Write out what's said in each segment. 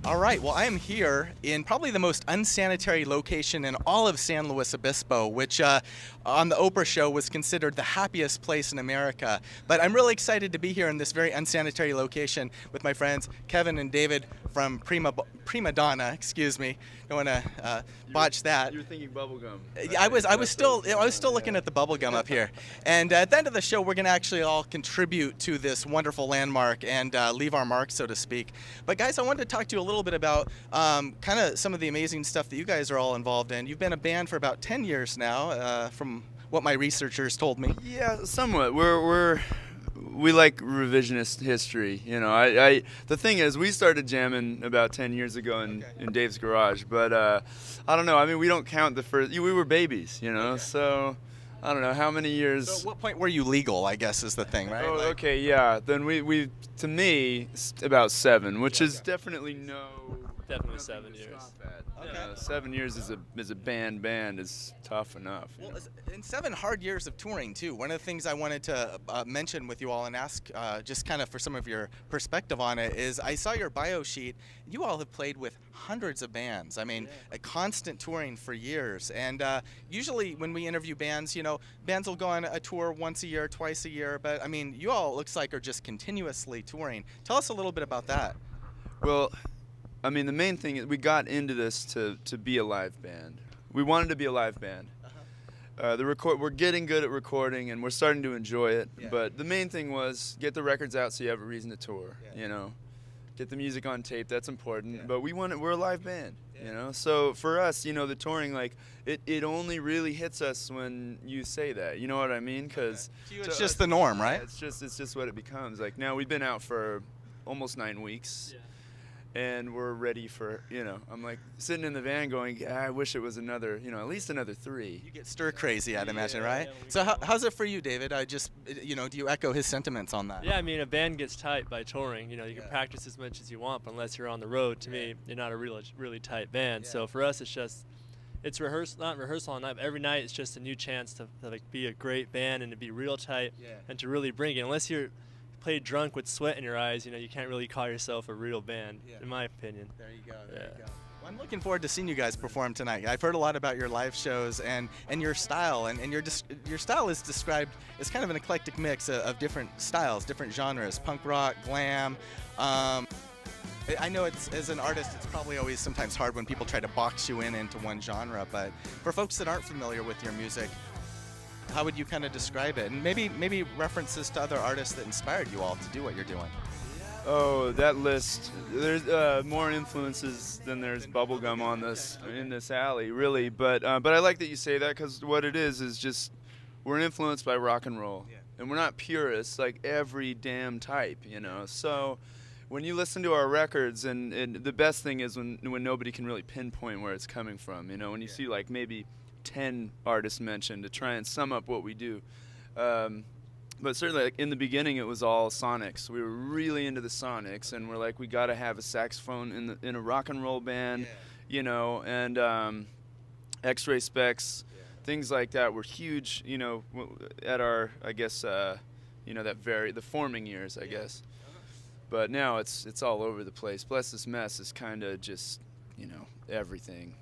All right, well, I am here in probably the most unsanitary location in all of San Luis Obispo, which on the Oprah show was considered the happiest place in America. But I'm really excited to be here in this very unsanitary location with my friends Kevin and David from Prima Donna. Excuse me, don't want to botch that. You're thinking bubblegum. I was still looking at the bubblegum up here. And at the end of the show, we're going to actually all contribute to this wonderful landmark and leave our mark, so to speak. But guys, I wanted to talk to you a little bit about kind of some of the amazing stuff that you guys are all involved in. You've been a band for about 10 years now, from what my researchers told me. Yeah, somewhat. We like revisionist history, you know. The thing is, we started jamming about 10 years ago in Dave's garage, but I don't know. I mean, we don't count the first. We were babies, you know. Okay. So I don't know how many years. So at what point were you legal? I guess is the thing, right? Oh, okay, yeah. Then we to me about 7, which is definitely Definitely 7 years. Not bad. Okay. 7 years as a band is tough enough. Well, and 7 hard years of touring too. One of the things I wanted to mention with you all and ask, just kind of for some of your perspective on it, is I saw your bio sheet. You all have played with hundreds of bands. I mean, a constant touring for years. And usually when we interview bands, you know, bands will go on a tour once a year, twice a year. But I mean, you all looks like are just continuously touring. Tell us a little bit about that. Well, I mean, the main thing is we got into this to be a live band. We wanted to be a live band. We're getting good at recording, and we're starting to enjoy it. Yeah. But the main thing was get the records out so you have a reason to tour. Yeah. You know, get the music on tape. That's important. Yeah. But we're a live band. Yeah. You know, so for us, you know, the touring, like it only really hits us when you say that. You know what I mean? Because it's just the norm, right? Yeah, it's just what it becomes. Like now we've been out for almost 9 weeks. Yeah. And we're ready for, you know, I'm like sitting in the van going, yeah, I wish it was another, you know, at least another 3. You get stir crazy, I'd imagine, right? Yeah, so how's it for you, David? You know, do you echo his sentiments on that? Yeah, I mean, a band gets tight by touring. You know, you can practice as much as you want, but unless you're on the road, to me, you're not a really tight band. Yeah. So for us, it's rehearsal, not rehearsal all night, but every night it's just a new chance to like be a great band and to be real tight and to really bring it. Unless you're play drunk with sweat in your eyes, you know, you can't really call yourself a real band, in my opinion. There you go. There you go. Well, I'm looking forward to seeing you guys perform tonight. I've heard a lot about your live shows and your style, and your style is described as kind of an eclectic mix of different styles, different genres, punk rock, glam. I know as an artist, it's probably always sometimes hard when people try to box you into one genre, but for folks that aren't familiar with your music, how would you kind of describe it? And maybe references to other artists that inspired you all to do what you're doing. Oh, that list. There's more influences than there's bubblegum on this in this alley, really. But I like that you say that, because what it is just we're influenced by rock and roll. Yeah. And we're not purists like every damn type, you know. So when you listen to our records, and the best thing is when nobody can really pinpoint where it's coming from, you know, when you see like maybe 10 artists mentioned to try and sum up what we do. But certainly like in the beginning it was all sonics. We were really into the sonics, and we're like, we got to have a saxophone in a rock and roll band, you know, and X-ray specs, things like that were huge, you know, at our, I guess, you know, the forming years, I guess. But now it's all over the place. Bless This Mess is kind of just, you know, everything.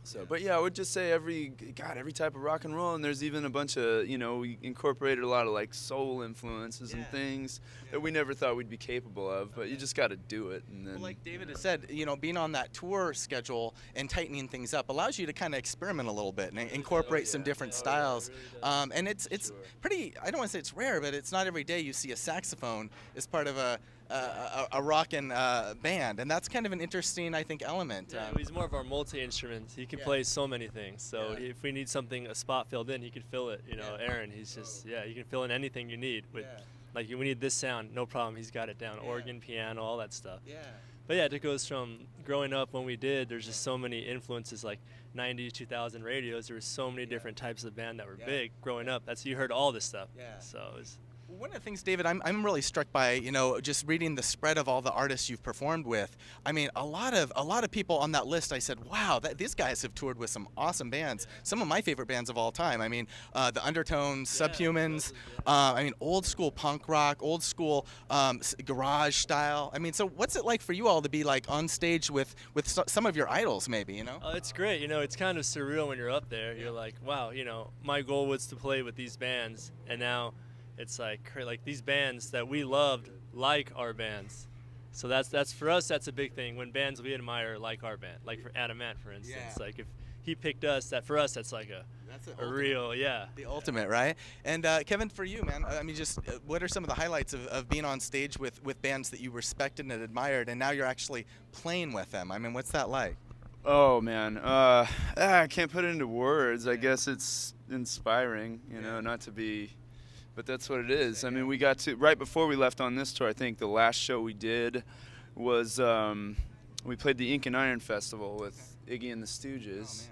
So, but yeah, I would just say every type of rock and roll, and there's even a bunch of, you know, we incorporated a lot of like soul influences and things that we never thought we'd be capable of, but you just got to do it. And then, well, like David has said, you know, being on that tour schedule and tightening things up allows you to kind of experiment a little bit and incorporate some different styles. And it's pretty, I don't want to say it's rare, but it's not every day you see a saxophone as part of a rockin' band, and that's kind of an interesting, I think, element. Yeah, he's more of our multi-instruments. He can play so many things. So if we need a spot filled in, he could fill it. You know, Aaron, he's just he can fill in anything you need. Like we need this sound, no problem. He's got it down. Organ, piano, all that stuff. Yeah. But yeah, it goes from growing up when we did. There's just so many influences, like 90s, 2000 radios. There were so many different types of band that were big growing up. You heard all this stuff. Yeah. So One of the things, David, I'm really struck by, just reading the spread of all the artists you've performed with. I mean, a lot of people on that list. I said, wow, these guys have toured with some awesome bands. Some of my favorite bands of all time. I mean, the Undertones, Subhumans. I mean, old school punk rock, old school garage style. I mean, so what's it like for you all to be like on stage with some of your idols, maybe? It's great. It's kind of surreal when you're up there. You're like, wow, my goal was to play with these bands, and now it's like these bands that we loved like our bands. So that's for us, that's a big thing when bands we admire like our band, like for Adamant, for instance. Like if he picked us, for us that's like a real, the ultimate, right? And Kevin, for you, man, I mean, just what are some of the highlights of being on stage with bands that you respected and admired, and now you're actually playing with them? I mean, what's that like? Oh man, I can't put it into words. I guess it's inspiring, not to be. But that's what it is. I mean, we got to, right before we left on this tour, I think the last show we did was, we played the Ink and Iron Festival with Iggy and the Stooges.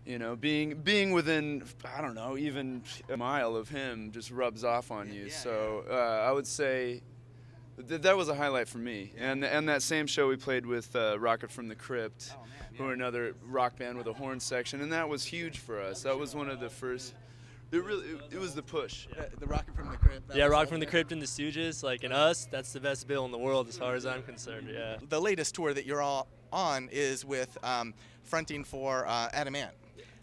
Being within, I don't know, even a mile of him just rubs off on you. So I would say that was a highlight for me. And that same show we played with Rocket from the Crypt, who are another rock band with a horn section, and that was huge for us. That was one of the first. It was the push. The Rocket from the Crypt. Rocket from the Crypt and the Stooges, and us, that's the best bill in the world as far as I'm concerned, The latest tour that you're all on is with fronting for Adamant,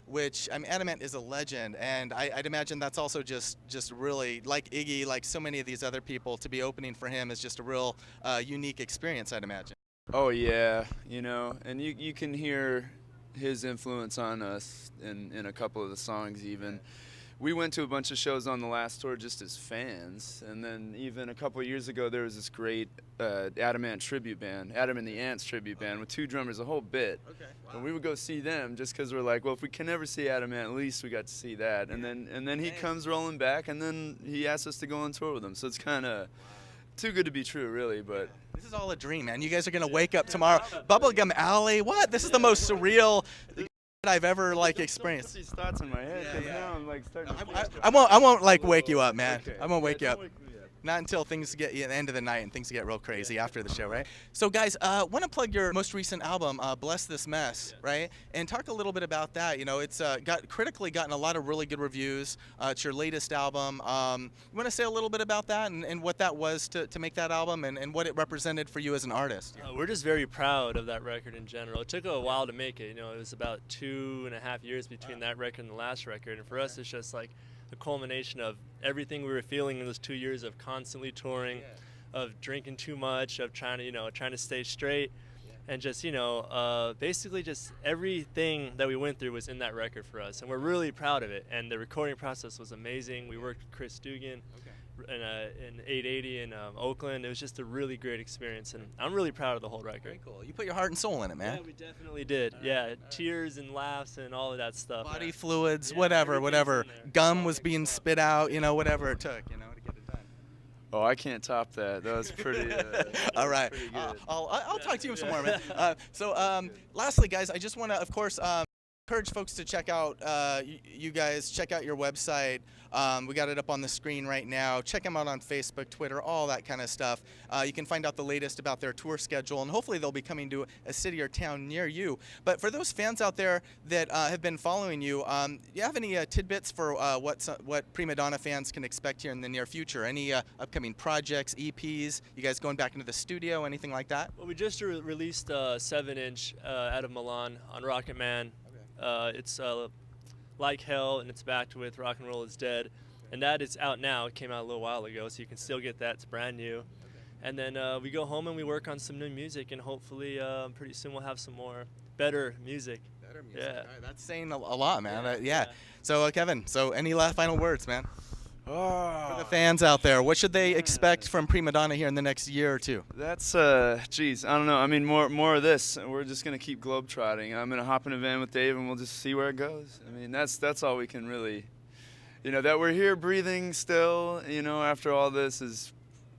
which, I mean, Adamant is a legend, and I'd imagine that's also just really, like Iggy, like so many of these other people, to be opening for him is just a real unique experience, I'd imagine. Oh yeah, and you can hear his influence on us in a couple of the songs even. We went to a bunch of shows on the last tour just as fans, and then even a couple of years ago there was this great Adamant tribute band, Adam and the Ants tribute band with two drummers, a whole bit. Okay. Wow. And we would go see them just because we're like, well, if we can never see Adamant, at least we got to see that. And then he comes rolling back, and then he asks us to go on tour with him. So it's kind of too good to be true, really. But this is all a dream, man. You guys are gonna wake up tomorrow, Bubblegum Alley. What? This is the most surreal I've ever experienced. These thoughts in my head because now I'm starting to I won't wake you up, man. Okay. I won't wake you up. Not until things get the end of the night and things get real crazy after the show, right? So guys, want to plug your most recent album, Bless This Mess, right? And talk a little bit about that. It's critically gotten a lot of really good reviews. It's your latest album. You want to say a little bit about that and what that was to make that album and what it represented for you as an artist? We're just very proud of that record in general. It took a while to make it. It was about 2.5 years between that record and the last record. And for us, it's just like the culmination of everything we were feeling in those 2 years of constantly touring, of drinking too much, of trying to stay straight, and just basically just everything that we went through was in that record for us, and we're really proud of it. And the recording process was amazing. We worked with Chris Dugan in 880 in Oakland. It was just a really great experience, and I'm really proud of the whole record. Very cool. You put your heart and soul in it, man. Yeah, we definitely did. Yeah, tears and laughs and all of that stuff. Body fluids, whatever. Gum was being spit out, whatever it took, to get it done. Oh, I can't top that. That was pretty. All right. Pretty good. I'll talk to you some more, man. Lastly, guys, I just want to, of course, encourage folks to check out you guys. Check out your website. We got it up on the screen right now. Check them out on Facebook, Twitter, all that kind of stuff. You can find out the latest about their tour schedule, and hopefully they'll be coming to a city or town near you. But for those fans out there that have been following you, do you have any tidbits for what Prima Donna fans can expect here in the near future? Any upcoming projects, EPs? You guys going back into the studio, anything like that? Well, we just released a 7-inch out of Milan on Rocket Man. It's Like Hell, and it's backed with Rock and Roll Is Dead, and that is out now. It came out a little while ago, so you can still get that. It's brand new. And then we go home and we work on some new music, and hopefully pretty soon we'll have some more better music. Better music. Yeah. All right, that's saying a lot, man. Yeah. So Kevin, any last final words, man? For the fans out there, what should they expect from Prima Donna here in the next year or two? That's geez, I don't know. I mean, more of this. We're just gonna keep globetrotting. I'm gonna hop in a van with Dave, and we'll just see where it goes. I mean, that's all we can really, that we're here breathing still. After all this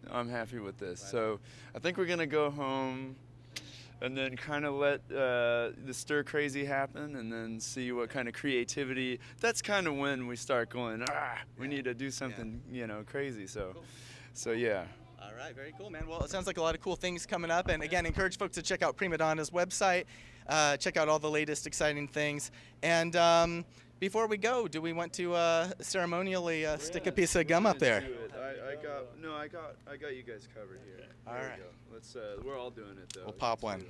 I'm happy with this. So I think we're gonna go home, and then kind of let the stir crazy happen, and then see what kind of creativity. That's kind of when we start going, we need to do something, crazy. So yeah. All right, very cool, man. Well, it sounds like a lot of cool things coming up. And again, encourage folks to check out Prima Donna's website, check out all the latest exciting things. And before we go, do we want to ceremonially stick a piece of gum up there? I got you guys covered here. All There right. we go. Let's. We're all doing it though. We'll pop one.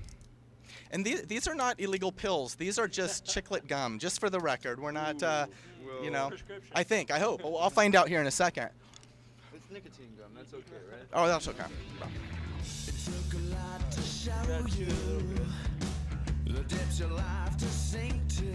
And these are not illegal pills. These are just chiclet gum, just for the record. We're not, Prescription. I hope. Well, I'll find out here in a second. It's nicotine gum. That's okay, right? Oh, that's okay. It took a lot to show you the depths your life to sink to.